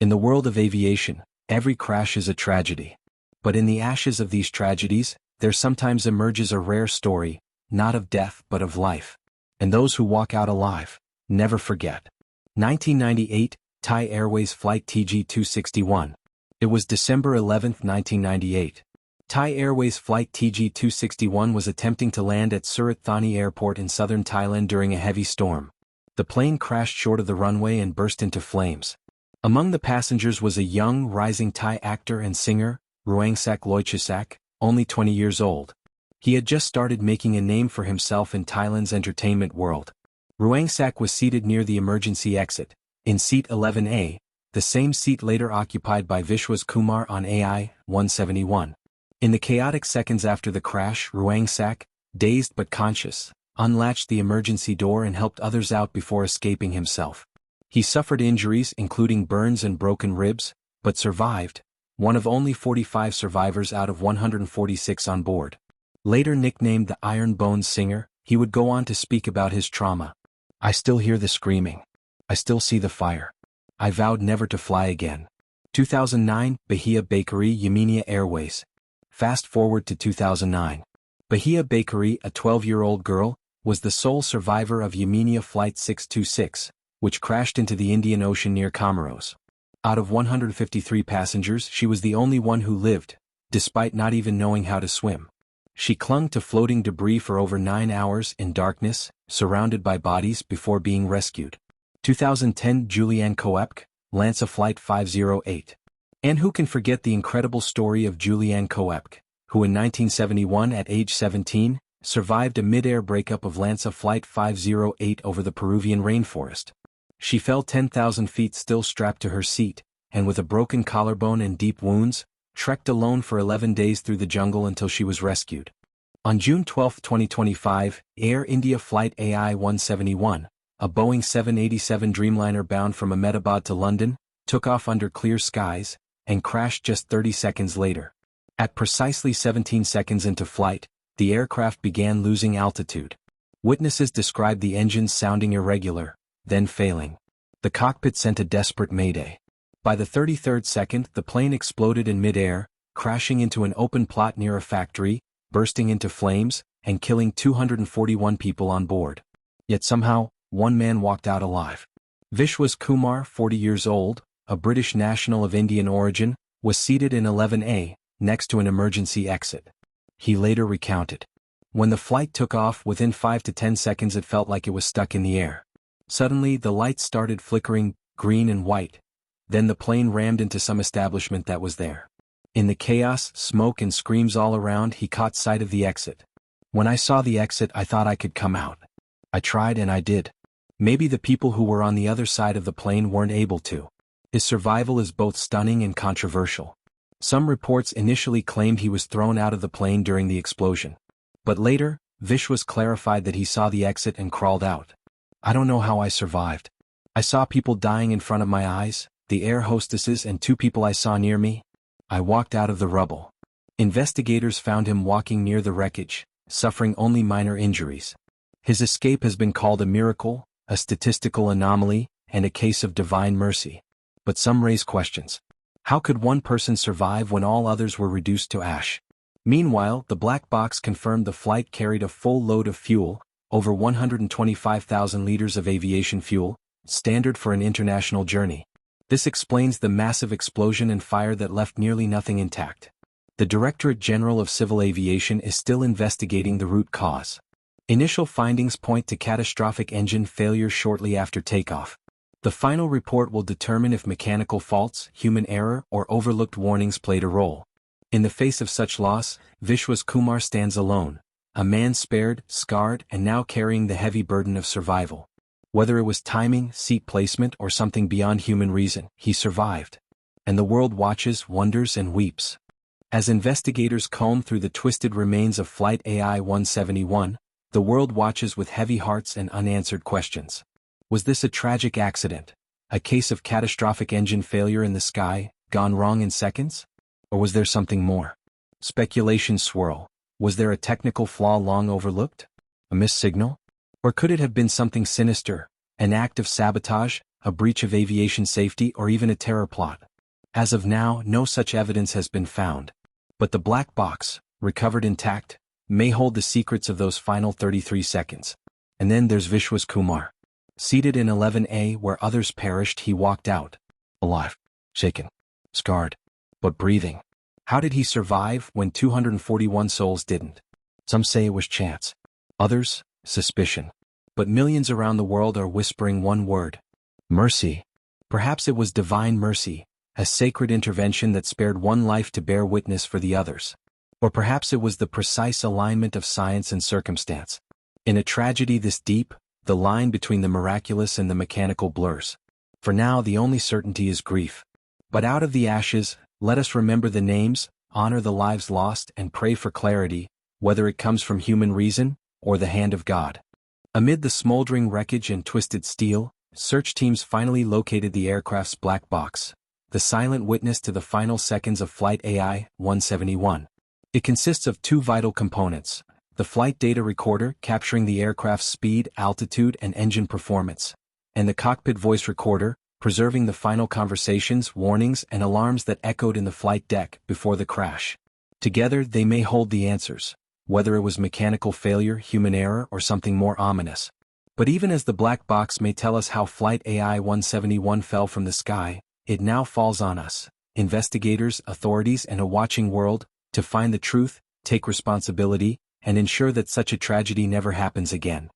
In the world of aviation, every crash is a tragedy. But in the ashes of these tragedies, there sometimes emerges a rare story, not of death but of life. And those who walk out alive never forget. 1998, Thai Airways Flight TG261. It was December 11, 1998. Thai Airways Flight TG261 was attempting to land at Surat Thani Airport in southern Thailand during a heavy storm. The plane crashed short of the runway and burst into flames. Among the passengers was a young, rising Thai actor and singer, Ruangsak Loychusak, only 20 years old. He had just started making a name for himself in Thailand's entertainment world. Ruangsak was seated near the emergency exit, in seat 11A, the same seat later occupied by Vishwas Kumar on AI-171. In the chaotic seconds after the crash, Ruangsak, dazed but conscious, unlatched the emergency door and helped others out before escaping himself. He suffered injuries including burns and broken ribs, but survived, one of only 45 survivors out of 146 on board. Later nicknamed the Iron Bones Singer, he would go on to speak about his trauma. "I still hear the screaming. I still see the fire. I vowed never to fly again." 2009, Bahia Bakery Yamenia Airways. Fast forward to 2009. Bahia Bakery, a 12-year-old girl, was the sole survivor of Yamenia Flight 626, which crashed into the Indian Ocean near Comoros. Out of 153 passengers, she was the only one who lived, despite not even knowing how to swim. She clung to floating debris for over 9 hours in darkness, surrounded by bodies before being rescued. 2010 Julianne Coepke, Lanza Flight 508. And who can forget the incredible story of Julianne Coepke, who in 1971 at age 17, survived a mid-air breakup of Lanza Flight 508 over the Peruvian rainforest. She fell 10,000 feet still strapped to her seat, and with a broken collarbone and deep wounds, trekked alone for 11 days through the jungle until she was rescued. On June 12, 2025, Air India Flight AI-171, a Boeing 787 Dreamliner bound from Ahmedabad to London, took off under clear skies, and crashed just 30 seconds later. At precisely 17 seconds into flight, the aircraft began losing altitude. Witnesses described the engines sounding irregular, then failing. The cockpit sent a desperate mayday. By the 33rd second, the plane exploded in mid-air, crashing into an open plot near a factory, bursting into flames, and killing 241 people on board. Yet somehow, one man walked out alive. Vishwas Kumar, 40 years old, a British national of Indian origin, was seated in 11A, next to an emergency exit. He later recounted. "When the flight took off, within 5 to 10 seconds it felt like it was stuck in the air. Suddenly the lights started flickering, green and white. Then the plane rammed into some establishment that was there. In the chaos, smoke and screams all around, he caught sight of the exit. When I saw the exit, I thought I could come out. I tried and I did. Maybe the people who were on the other side of the plane weren't able to." His survival is both stunning and controversial. Some reports initially claimed he was thrown out of the plane during the explosion. But later, Vishwas clarified that he saw the exit and crawled out. "I don't know how I survived. I saw people dying in front of my eyes, the air hostesses and 2 people I saw near me. I walked out of the rubble." Investigators found him walking near the wreckage, suffering only minor injuries. His escape has been called a miracle, a statistical anomaly, and a case of divine mercy. But some raise questions. How could one person survive when all others were reduced to ash? Meanwhile, the black box confirmed the flight carried a full load of fuel, over 125,000 liters of aviation fuel, standard for an international journey. This explains the massive explosion and fire that left nearly nothing intact. The Directorate General of Civil Aviation is still investigating the root cause. Initial findings point to catastrophic engine failure shortly after takeoff. The final report will determine if mechanical faults, human error, or overlooked warnings played a role. In the face of such loss, Vishwas Kumar stands alone, a man spared, scarred, and now carrying the heavy burden of survival. Whether it was timing, seat placement, or something beyond human reason, he survived. And the world watches, wonders, and weeps. As investigators comb through the twisted remains of Flight AI-171, the world watches with heavy hearts and unanswered questions. Was this a tragic accident? A case of catastrophic engine failure in the sky, gone wrong in seconds? Or was there something more? Speculations swirl. Was there a technical flaw long overlooked? A missed signal? Or could it have been something sinister, an act of sabotage, a breach of aviation safety, or even a terror plot. As of now, no such evidence has been found. But the black box, recovered intact, may hold the secrets of those final 33 seconds. And then there's Vishwas Kumar. Seated in 11A where others perished, he walked out. Alive. Shaken. Scarred. But breathing. How did he survive when 241 souls didn't? Some say it was chance. Others, suspicion. But millions around the world are whispering one word. Mercy. Perhaps it was divine mercy, a sacred intervention that spared one life to bear witness for the others. Or perhaps it was the precise alignment of science and circumstance. In a tragedy this deep, the line between the miraculous and the mechanical blurs. For now, the only certainty is grief. But out of the ashes, let us remember the names, honor the lives lost, and pray for clarity, whether it comes from human reason or the hand of God. Amid the smoldering wreckage and twisted steel, search teams finally located the aircraft's black box, the silent witness to the final seconds of Flight AI-171. It consists of two vital components: the flight data recorder capturing the aircraft's speed, altitude, and engine performance, and the cockpit voice recorder, preserving the final conversations, warnings, and alarms that echoed in the flight deck before the crash. Together, they may hold the answers, whether it was mechanical failure, human error, or something more ominous. But even as the black box may tell us how Flight AI-171 fell from the sky, it now falls on us, investigators, authorities, and a watching world, to find the truth, take responsibility, and ensure that such a tragedy never happens again.